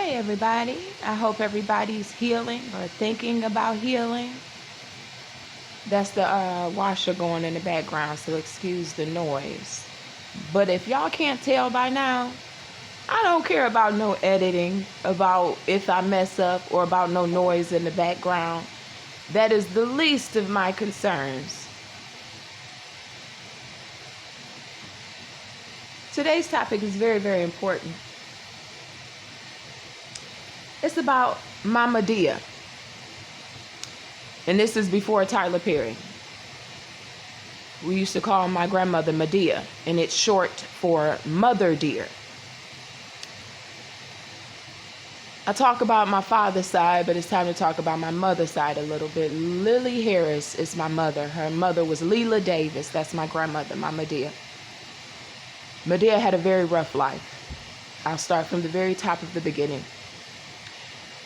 Hi, everybody. I hope everybody's healing or thinking about healing. That's the washer going in the background, so excuse the noise. But if y'all can't tell by now, I don't care about no editing, about if I mess up, or about no noise in the background. That is the least of my concerns. Today's topic is very, very important. It's about Mama Dia. And this is before Tyler Perry. We used to call my grandmother Madea, and it's short for Mother Dear. I talk about my father's side, but it's time to talk about my mother's side a little bit. Cesily-Harris is my mother. Her mother was Lela Davis. That's my grandmother, my Madea. Madea had a very rough life. I'll start from the very top of the beginning.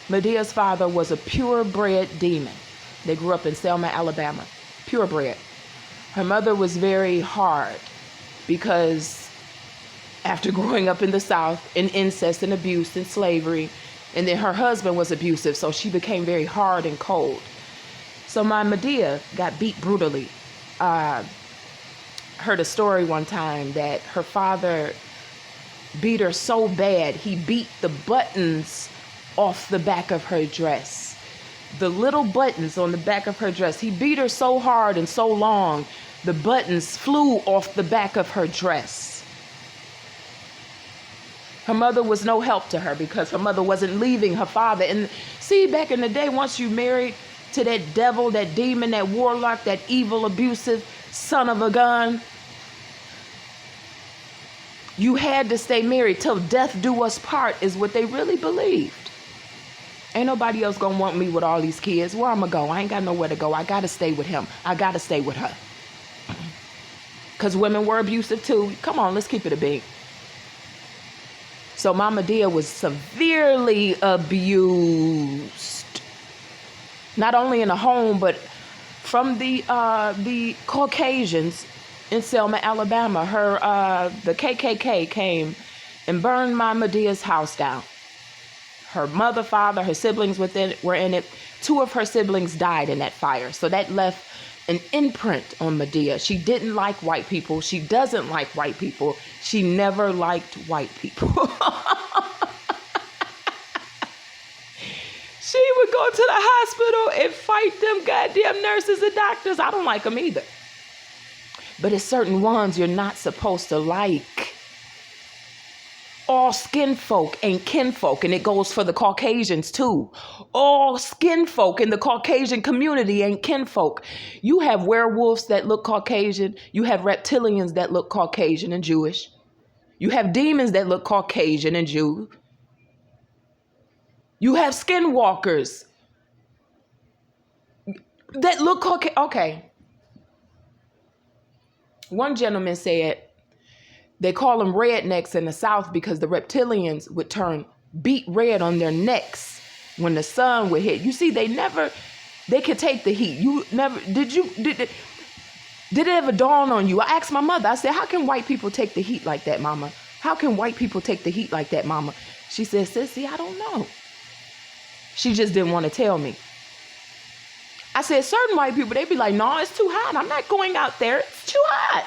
Medea's father was a purebred demon. They grew up in Selma, Alabama. Purebred. Her mother was very hard because after growing up in the South in incest and abuse and slavery, and then her husband was abusive, so she became very hard and cold. So my Madea got beat brutally. Heard a story one time that her father beat her so bad, he beat the buttons off the back of her dress. The little buttons on the back of her dress. He beat her so hard and so long, the buttons flew off the back of her dress. Her mother was no help to her because her mother wasn't leaving her father. And see, back in the day, once you married to that devil, that demon, that warlock, that evil, abusive son of a gun, you had to stay married till death do us part, is what they really believed. Ain't nobody else gonna want me with all these kids. Where I'm gonna go? I ain't got nowhere to go. I gotta stay with him. I gotta stay with her. Because women were abusive too. Come on, let's keep it a beat. So Mama Dia was severely abused. Not only in the home, but from the Caucasians in Selma, Alabama. The KKK came and burned Mama Dia's house down. Her mother, father, her siblings were in it. 2 of her siblings died in that fire. So that left an imprint on Madea. She didn't like white people. She doesn't like white people. She never liked white people. She would go to the hospital and fight them goddamn nurses and doctors. I don't like them either. But it's certain ones you're not supposed to like. All skin folk ain't kinfolk, and it goes for the Caucasians too. All skin folk in the Caucasian community ain't kinfolk. You have werewolves that look Caucasian. You have reptilians that look Caucasian and Jewish. You have demons that look Caucasian and Jew. You have skinwalkers that look Caucasian. Okay. One gentleman said, they call them rednecks in the South because the reptilians would turn beet red on their necks when the sun would hit. You see, they could take the heat. Did it ever dawn on you? I asked my mother, I said, how can white people take the heat like that, Mama? How can white people take the heat like that, Mama? She said, Sissy, I don't know. She just didn't want to tell me. I said, certain white people, they be like, no, it's too hot. I'm not going out there. It's too hot.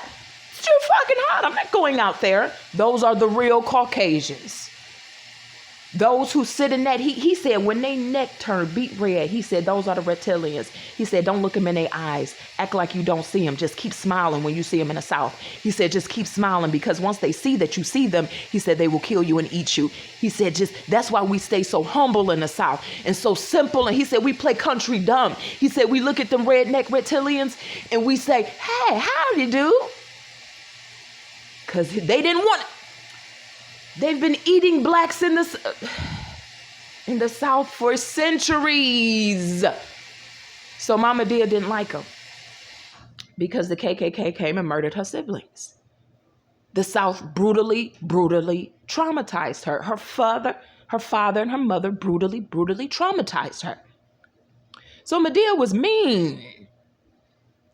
It's too fucking hot. I'm not going out there. Those are the real Caucasians. Those who sit in that heat. He said when they neck turn beet red, he said those are the reptilians. He said don't look them in their eyes. Act like you don't see them. Just keep smiling when you see them in the South. He said just keep smiling because once they see that you see them, he said they will kill you and eat you. He said that's why we stay so humble in the South and so simple. And he said we play country dumb. He said we look at them redneck reptilians and we say, hey, how do you do? Because they didn't want it. They've been eating blacks in the South for centuries. So Mama Dia didn't like them because the KKK came and murdered her siblings. The South brutally, brutally traumatized her. Her father and her mother brutally, brutally traumatized her. So Madea was mean.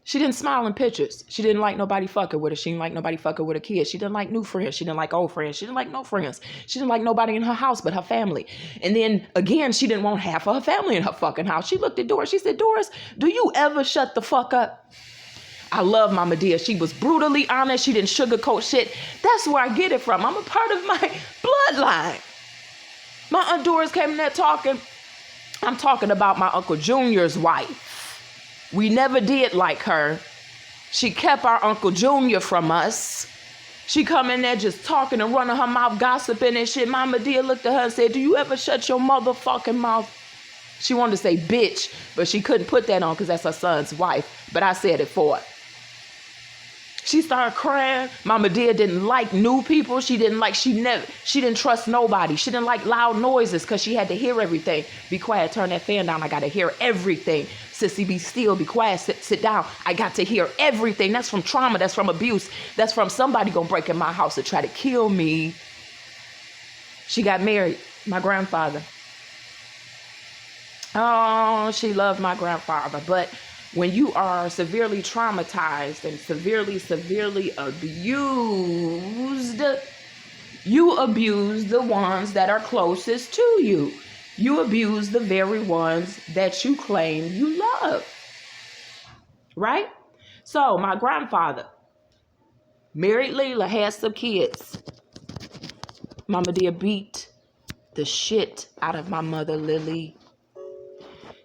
She didn't smile in pictures. She didn't like nobody fucking with her. She didn't like nobody fucking with her kids. She didn't like new friends. She didn't like old friends. She didn't like no friends. She didn't like nobody in her house but her family. And then again, she didn't want half of her family in her fucking house. She looked at Doris. She said, Doris, do you ever shut the fuck up? I love Mama Dia. She was brutally honest. She didn't sugarcoat shit. That's where I get it from. I'm a part of my bloodline. My Aunt Doris came in there talking. I'm talking about my Uncle Junior's wife. We never did like her. She kept our Uncle Junior from us. She come in there just talking and running her mouth, gossiping and shit. Mama Dia looked at her and said, do you ever shut your motherfucking mouth? She wanted to say bitch, but she couldn't put that on because that's her son's wife. But I said it for her. She started crying. Mama Dia didn't like new people. She didn't trust nobody. She didn't like loud noises because she had to hear everything. Be quiet, turn that fan down. I got to hear everything. Sissy, be still, be quiet, sit down. I got to hear everything. That's from trauma. That's from abuse. That's from somebody gonna break in my house to try to kill me. She got married. My grandfather. Oh, she loved my grandfather. But when you are severely traumatized and severely abused, you abuse the ones that are closest to you. You abuse the very ones that you claim you love. Right? So my grandfather married Lela, had some kids. Mama Dia beat the shit out of my mother, Lily.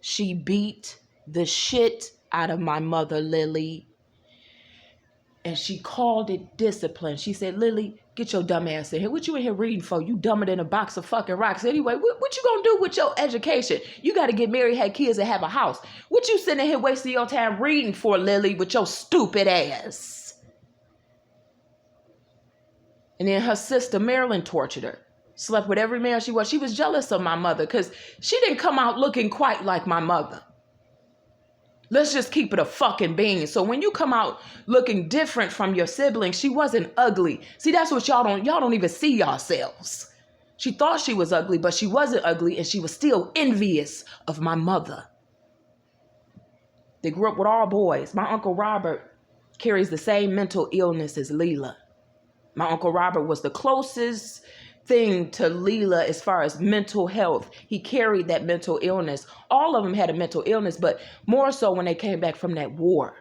She beat the shit out of my mother, Lily. And she called it discipline. She said, Lily, get your dumb ass in here. What you in here reading for? You dumber than a box of fucking rocks. Anyway, what you gonna do with your education? You got to get married, have kids, and have a house. What you sitting here wasting your time reading for, Lily, with your stupid ass? And then her sister, Marilyn, tortured her. Slept with every man she was. She was jealous of my mother because she didn't come out looking quite like my mother. Let's just keep it a fucking bean. So when you come out looking different from your siblings, she wasn't ugly. See, that's what y'all don't even see yourselves. She thought she was ugly, but she wasn't ugly, and she was still envious of my mother. They grew up with all boys. My Uncle Robert carries the same mental illness as Lela. My Uncle Robert was the closest thing to Lela as far as mental health. He carried that mental illness. All of them had a mental illness, but more so when they came back from that war.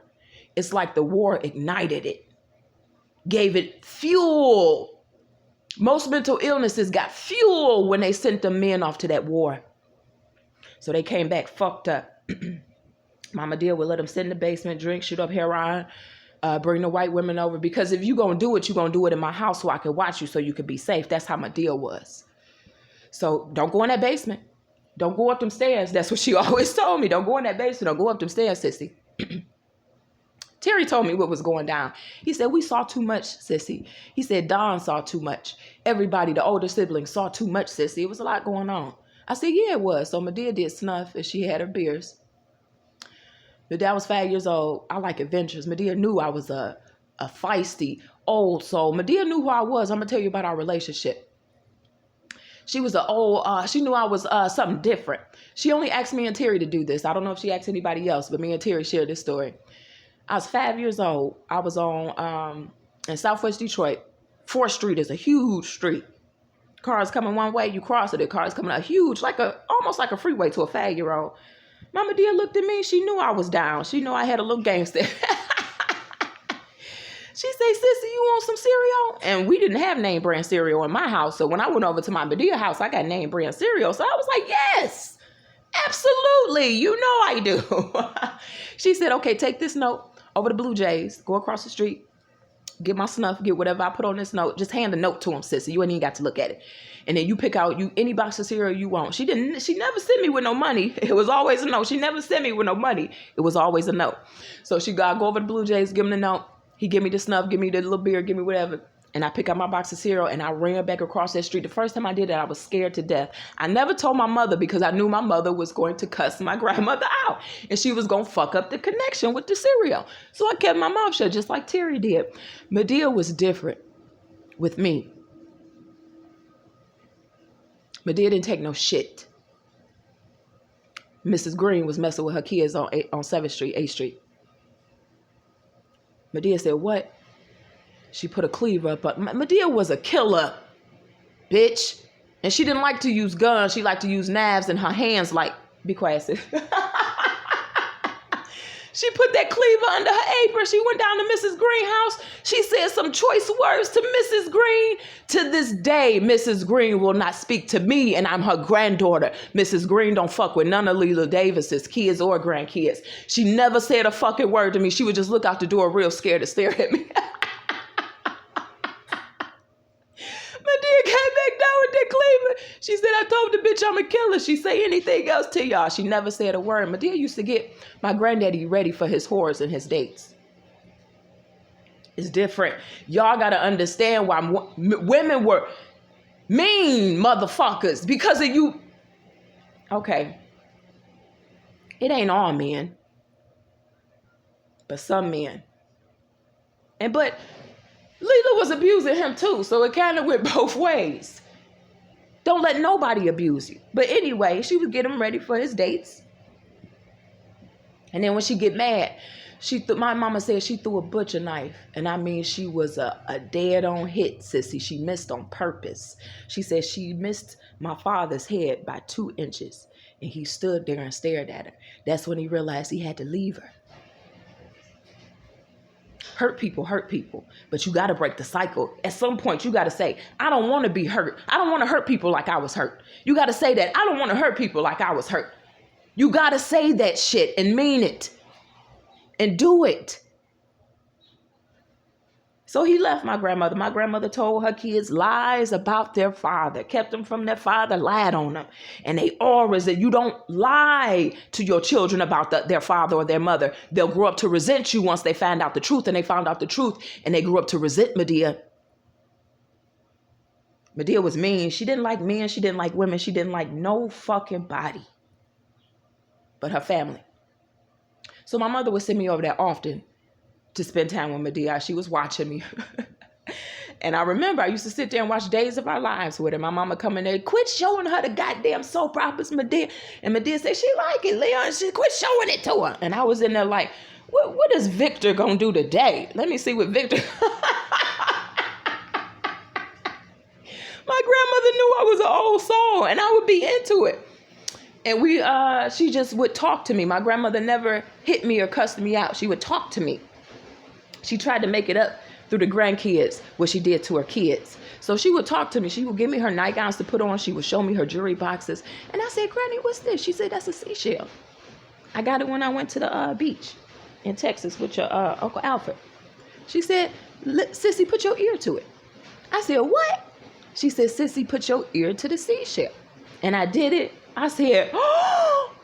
It's like the war ignited it, gave it fuel. Most mental illnesses got fuel when they sent the men off to that war. So they came back fucked up. Mama Dia would let them sit in the basement, drink, shoot up heroin, bring the white women over, because if you're going to do it, you're going to do it in my house so I can watch you so you could be safe. That's how my deal was. So don't go in that basement. Don't go up them stairs. That's what she always told me. Don't go in that basement. Don't go up them stairs, sissy. Terry told me what was going down. He said, we saw too much, sissy. He said, Don saw too much. Everybody, the older siblings, saw too much, sissy. It was a lot going on. I said, yeah, it was. So Medea did snuff and she had her beers. My dad was 5 years old. I like adventures. Medea knew I was a feisty old soul. Medea knew who I was. I'm going to tell you about our relationship. She was she knew I was something different. She only asked me and Terry to do this. I don't know if she asked anybody else, but me and Terry shared this story. I was 5 years old. I was on, in Southwest Detroit. 4th Street is a huge street. Cars coming one way, you cross it. The cars coming out huge, almost like a freeway to a 5-year-old. Mama Dia looked at me. She knew I was down. She knew I had a little gangster. She said, Sissy, you want some cereal? And we didn't have name brand cereal in my house. So when I went over to my Medea house, I got name brand cereal. So I was like, yes, absolutely. You know I do. She said, okay, take this note over to Blue Jays. Go across the street. Get my snuff. Get whatever I put on this note. Just hand the note to him, Sissy. You ain't even got to look at it. And then you pick out any box of cereal you want. She never sent me with no money. It was always a note. She never sent me with no money. It was always a note. So she got go over to Blue Jays, give him the note. He give me the snuff, give me the little beer, give me whatever. And I pick up my box of cereal and I ran back across that street. The first time I did that, I was scared to death. I never told my mother because I knew my mother was going to cuss my grandmother out. And she was going to fuck up the connection with the cereal. So I kept my mouth shut just like Terry did. Medea was different with me. Medea didn't take no shit. Mrs. Green was messing with her kids on 7th Street, 8th Street. Medea said, what? She put a cleaver up. Medea was a killer, bitch. And she didn't like to use guns. She liked to use knives in her hands like, be quiet, sis. She put that cleaver under her apron. She went down to Mrs. Green's house. She said some choice words to Mrs. Green. To this day, Mrs. Green will not speak to me, and I'm her granddaughter. Mrs. Green don't fuck with none of Lela Davis's kids or grandkids. She never said a fucking word to me. She would just look out the door real scared and stare at me. Medea came back down with that cleaver. She said, I told the bitch I'm a killer. She say anything else to y'all. She never said a word. Medea used to get my granddaddy ready for his whores and his dates. It's different. Y'all got to understand why women were mean motherfuckers because of you. Okay. It ain't all men, but some men. But Lela was abusing him too, so it kind of went both ways. Don't let nobody abuse you. But anyway, she would get him ready for his dates. And then when she get mad, my mama said she threw a butcher knife. And I mean, she was a dead-on hit, sissy. She missed on purpose. She said she missed my father's head by 2 inches. And he stood there and stared at her. That's when he realized he had to leave her. Hurt people, but you got to break the cycle. At some point, you got to say, I don't want to be hurt. I don't want to hurt people like I was hurt. You got to say that. I don't want to hurt people like I was hurt. You got to say that shit and mean it and do it. So he left my grandmother. My grandmother told her kids lies about their father, kept them from their father, lied on them. And they always said, you don't lie to your children about their father or their mother. They'll grow up to resent you once they find out the truth. And they found out the truth and they grew up to resent Medea. Medea was mean. She didn't like men. She didn't like women. She didn't like no fucking body but her family. So my mother would send me over there often to spend time with Medea. She was watching me. And I remember I used to sit there and watch Days of Our Lives with her. My mama come in there, quit showing her the goddamn soap operas, Medea. And Medea said, she like it, Leon. She quit showing it to her. And I was in there like, what is Victor gonna do today? Let me see what Victor... My grandmother knew I was an old soul and I would be into it. And she just would talk to me. My grandmother never hit me or cussed me out. She would talk to me. She tried to make it up through the grandkids, what she did to her kids. So she would talk to me. She would give me her nightgowns to put on. She would show me her jewelry boxes. And I said, Granny, what's this? She said, that's a seashell. I got it when I went to the beach in Texas with your Uncle Alfred. She said, Sissy, put your ear to it. I said, what? She said, Sissy, put your ear to the seashell. And I did it. I said, oh!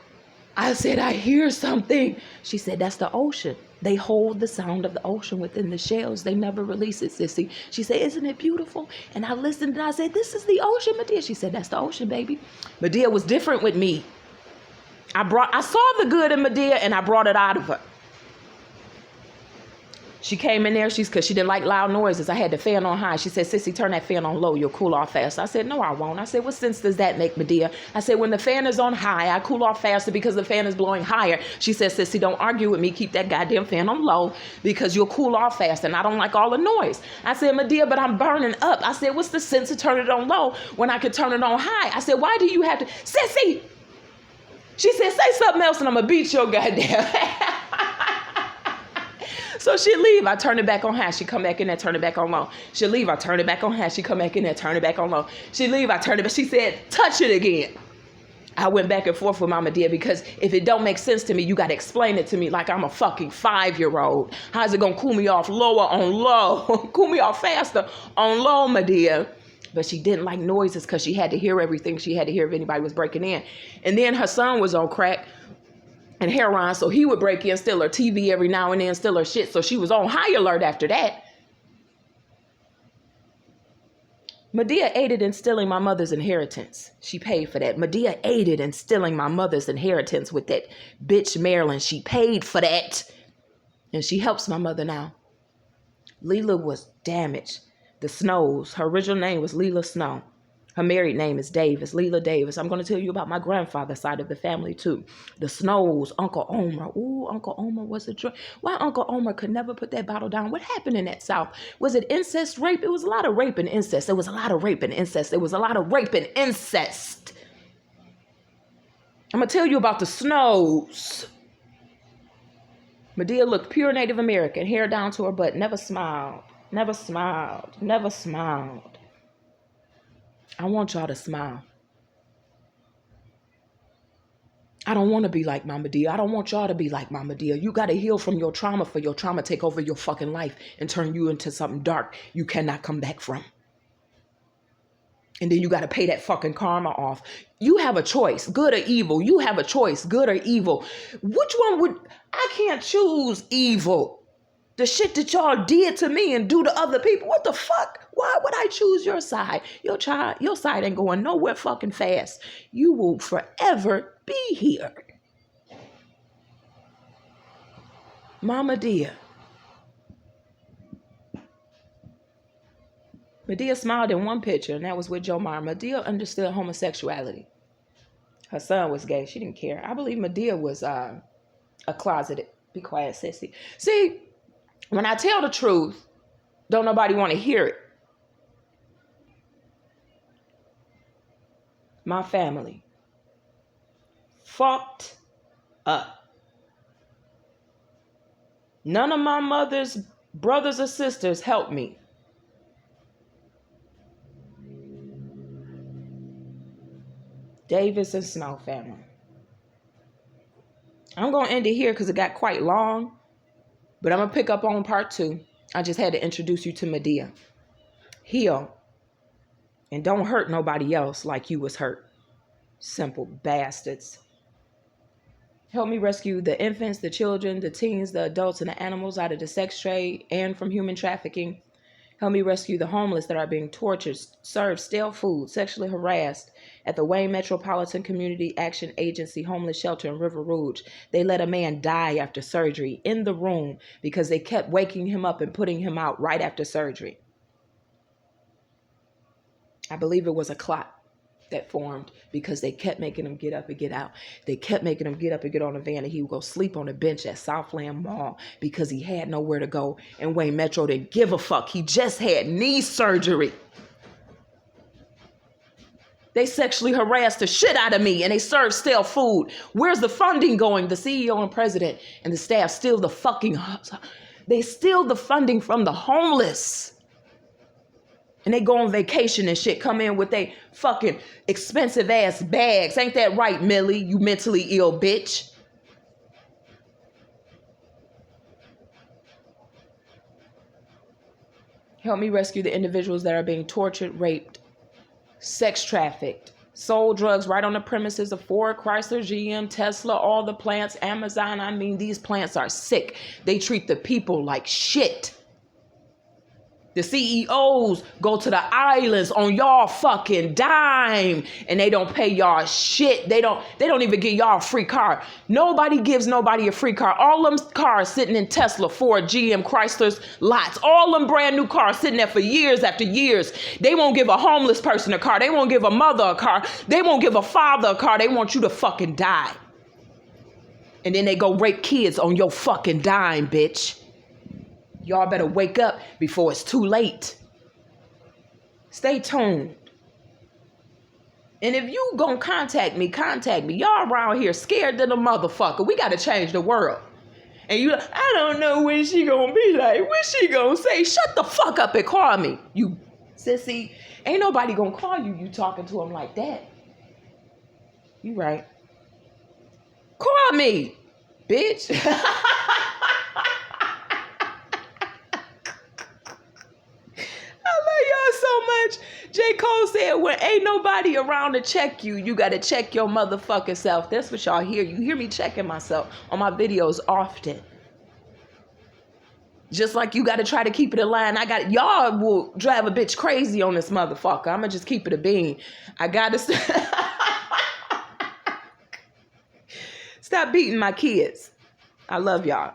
I said, I hear something. She said, that's the ocean. They hold the sound of the ocean within the shells. They never release it, Sissy. She said, isn't it beautiful? And I listened and I said, this is the ocean, Medea. She said, that's the ocean, baby. Medea was different with me. I saw the good in Medea and I brought it out of her. She came in there, because she didn't like loud noises. I had the fan on high. She said, Sissy, turn that fan on low. You'll cool off fast. I said, no, I won't. I said, what sense does that make, Medea? I said, when the fan is on high, I cool off faster because the fan is blowing higher. She said, Sissy, don't argue with me. Keep that goddamn fan on low because you'll cool off fast and I don't like all the noise. I said, Medea, but I'm burning up. I said, what's the sense of turning it on low when I could turn it on high? I said, why do you have to? Sissy! She said, say something else and I'm going to beat your goddamn. So she'd leave, I turn it back on high. She'd come back in there, turn it back on low. She'd leave, I turn it back on high. She'd come back in there, turn it back on low. She'd leave, I turn it back. She said, touch it again. I went back and forth with Mama Dear because if it don't make sense to me, you got to explain it to me like I'm a fucking 5-year-old. How's it going to cool me off lower on low? Cool me off faster on low, my dear. But she didn't like noises because she had to hear everything. She had to hear if anybody was breaking in. And then her son was on crack and heroin, so he would break in, steal her TV every now and then, steal her shit. So she was on high alert after that. Medea aided in stealing my mother's inheritance. She paid for that. Medea aided in stealing my mother's inheritance with that bitch Marilyn. She paid for that. And she helps my mother now. Lela was damaged. The Snows, her original name was Lela Snow. Her married name is Davis, Lela Davis. I'm going to tell you about my grandfather's side of the family, too. The Snows, Uncle Omer. Ooh, Uncle Omer was a drug. Why Uncle Omer could never put that bottle down? What happened in that South? Was it incest, rape? It was a lot of rape and incest. There was a lot of rape and incest. There was a lot of rape and incest. I'm going to tell you about the Snows. Medea looked pure Native American, hair down to her butt, never smiled, never smiled, never smiled. I want y'all to smile. I don't want to be like Mama Dia. I don't want y'all to be like Mama Dia. You got to heal from your trauma for your trauma take over your fucking life and turn you into something dark you cannot come back from. And then you got to pay that fucking karma off. You have a choice, good or evil. You have a choice, good or evil. Which one would, I can't choose evil. The shit that y'all did to me and do to other people. What the fuck? Why would I choose your side? Your side ain't going nowhere fucking fast. You will forever be here. Mama Dia. Medea smiled in one picture, and that was with Joe Meyer. Medea understood homosexuality. Her son was gay. She didn't care. I believe Medea was a closeted. Be quiet, sissy. See, when I tell the truth, don't nobody want to hear it. My family fucked up. None of my mother's brothers or sisters helped me. Davis and Snow family. I'm going to end it here because it got quite long, but I'm going to pick up on part 2. I just had to introduce you to Medea. Heal and don't hurt nobody else like you was hurt. Simple bastards. Help me rescue the infants, the children, the teens, the adults, and the animals out of the sex trade and from human trafficking. Help me rescue the homeless that are being tortured, served stale food, sexually harassed at the Wayne Metropolitan Community Action Agency homeless shelter in River Rouge. They let a man die after surgery in the room because they kept waking him up and putting him out right after surgery. I believe it was a clot that formed because they kept making him get up and get out. They kept making him get up and get on a van, and he would go sleep on a bench at Southland Mall because he had nowhere to go, and Wayne Metro didn't give a fuck. He just had knee surgery. They sexually harassed the shit out of me, and they served stale food. Where's the funding going? The CEO and president and the staff steal the fucking, they steal the funding from the homeless. And they go on vacation and shit, come in with they fucking expensive ass bags. Ain't that right, Millie, you mentally ill bitch? Help me rescue the individuals that are being tortured, raped, sex trafficked, sold drugs right on the premises of Ford, Chrysler, GM, Tesla, all the plants, Amazon. I mean, these plants are sick. They treat the people like shit. The CEOs go to the islands on y'all fucking dime and they don't pay y'all shit. They don't even give y'all a free car. Nobody gives nobody a free car. All them cars sitting in Tesla, Ford, GM, Chrysler's lots. All them brand new cars sitting there for years after years. They won't give a homeless person a car. They won't give a mother a car. They won't give a father a car. They want you to fucking die. And then they go rape kids on your fucking dime, bitch. Y'all better wake up before it's too late. Stay tuned. And if you gonna contact me. Y'all around here scared than a motherfucker. We gotta change the world. And you, I don't know when she gonna be like, what she gonna say? Shut the fuck up and call me, you sissy. Ain't nobody gonna call you, you talking to them like that. You right. Call me, bitch. J. Cole said, when ain't nobody around to check you, you got to check your motherfucking self. That's what y'all hear. You hear me checking myself on my videos often. Just like you got to try to keep it in line. Y'all will drive a bitch crazy on this motherfucker. I'm going to just keep it a bean. I got to stop beating my kids. I love y'all.